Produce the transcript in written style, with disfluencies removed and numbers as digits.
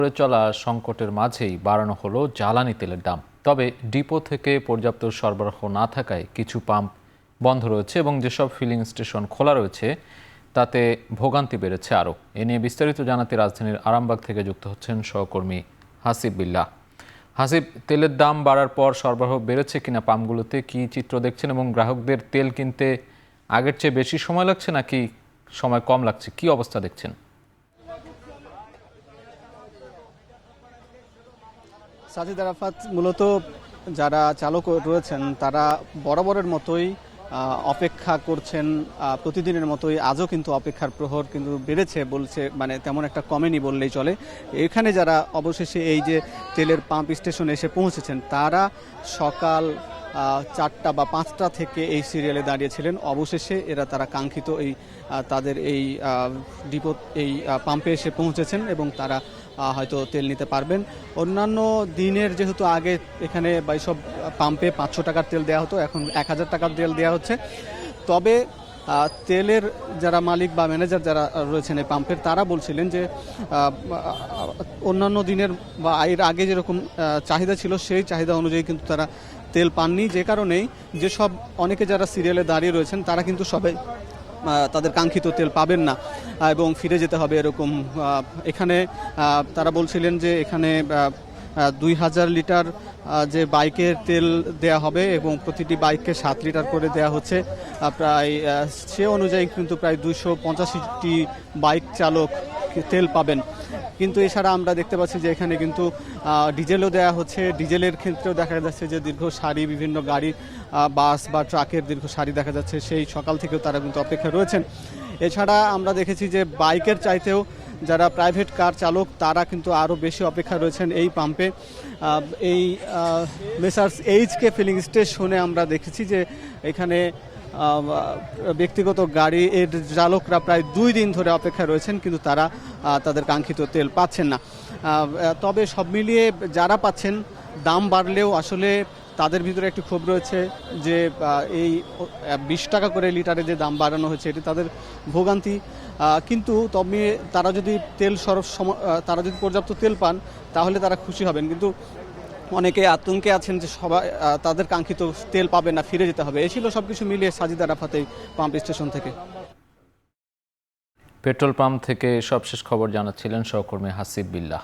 করে চলা সংকটের মাঝেই বাড়ানো হলো জ্বালানি তেলের দাম। তবে ডিপো থেকে পর্যাপ্ত সরবরাহ না থাকায় কিছু পাম্প বন্ধ রয়েছে এবং যেসব ফিলিং স্টেশন খোলা রয়েছে তাতে ভোগান্তি বেড়েছে আরও। এ নিয়ে বিস্তারিত জানাতে রাজধানীর আরামবাগ থেকে যুক্ত হচ্ছেন সহকর্মী হাসিব বিল্লাহ। হাসিব, তেলের দাম বাড়ার পর সরবরাহ বেড়েছে কিনা পাম্পগুলোতে, কি চিত্র দেখছেন এবং গ্রাহকদের তেল কিনতে আগের চেয়ে বেশি সময় লাগছে নাকি সময় কম লাগছে, কি অবস্থা দেখছেন? সাজিদ আরাফাত, মূলত যারা চালক রয়েছেন তারা বরাবরের মতোই অপেক্ষা করছেন। প্রতিদিনের মতোই আজও কিন্তু অপেক্ষার প্রহর কিন্তু বেড়েছে, বলছে মানে তেমন একটা কমেনি বললেই চলে। এখানে যারা অবশেষে এই যে তেলের পাম্প স্টেশনে এসে পৌঁছেছেন তারা সকাল 4টা বা 5টা থেকে এই সিরিয়ালে দাঁড়িয়েছিলেন। অবশেষে তারা কাঙ্ক্ষিত এই তাদের এই ডিপো এই পাম্পে এসে পৌঁছেছেন এবং তারা হয়তো তেল নিতে পারবেন। অন্যান্য দিনের যেহেতু আগে এখানে বা সব পাম্পে 500 টাকার তেল দেওয়া হতো, এখন 1000 টাকার তেল দেওয়া হচ্ছে। তবে তেলের যারা মালিক বা ম্যানেজার যারা রয়েছেন এই পাম্পের, তারা বলছিলেন যে অন্যান্য দিনের বা এর আগে যেরকম চাহিদা ছিল সেই চাহিদা অনুযায়ী কিন্তু তারা তেল পাননি, যে কারণেই যেসব অনেকে যারা সিরিয়ালে দাঁড়িয়ে রয়েছেন তারা কিন্তু সবাই তাদের কাঙ্ক্ষিত তেল পাবেন না এবং ফিরে যেতে হবে এরকম। এখানে তারা বলছিলেন যে এখানে 2000 লিটার যে বাইকের তেল দেয়া হবে এবং প্রতিটি বাইককে 7 লিটার করে দেয়া হচ্ছে। প্রায় সে অনুযায়ী কিন্তু প্রায় 285টি বাইক চালক তেল পাবেন। কিন্তু এছাড়া আমরা দেখতে পাচ্ছি যে এখানে কিন্তু ডিজেলও দেয়া হচ্ছে। ডিজেলের ক্ষেত্রেও দেখা যাচ্ছে যে দীর্ঘ সারি, বিভিন্ন গাড়ি, বাস বা ট্রাকের দীর্ঘ সারি দেখা যাচ্ছে। সেই সকাল থেকেও তারা কিন্তু অপেক্ষা রয়েছেন। এছাড়া আমরা দেখেছি যে বাইকের চাইতেও যারা প্রাইভেট কার চালক তারা কিন্তু আরও বেশি অপেক্ষা রয়েছেন এই পাম্পে। এই মেসার্স এইচকে ফিলিং স্টেশনে আমরা দেখেছি যে এখানে ব্যক্তিগত গাড়ি এর চালকরা প্রায় 2 দিন ধরে অপেক্ষায় রয়েছেন, কিন্তু তারা তাদের কাঙ্ক্ষিত তেল পাচ্ছেন না। তবে সব মিলিয়ে যারা পাচ্ছেন, দাম বাড়লেও আসলে তাদের ভিতরে একটি ক্ষোভ রয়েছে যে এই 20 টাকা করে লিটারে যে দাম বাড়ানো হয়েছে এটি তাদের ভোগান্তি। কিন্তু তবে তারা যদি তারা যদি পর্যাপ্ত তেল পান তাহলে তারা খুশি হবেন। কিন্তু অনেকে আতঙ্কে আছেন যে সবাই তাদের কাঙ্ক্ষিত তেল পাবে না, ফিরে যেতে হবে। এই ছিল সবকিছু মিলিয়ে সাজিদ আরাফাত এই পাম্প স্টেশন থেকে। পেট্রোল পাম্প থেকে সবশেষ খবর জানাচ্ছিলেন সহকর্মী হাসিব বিল্লাহ।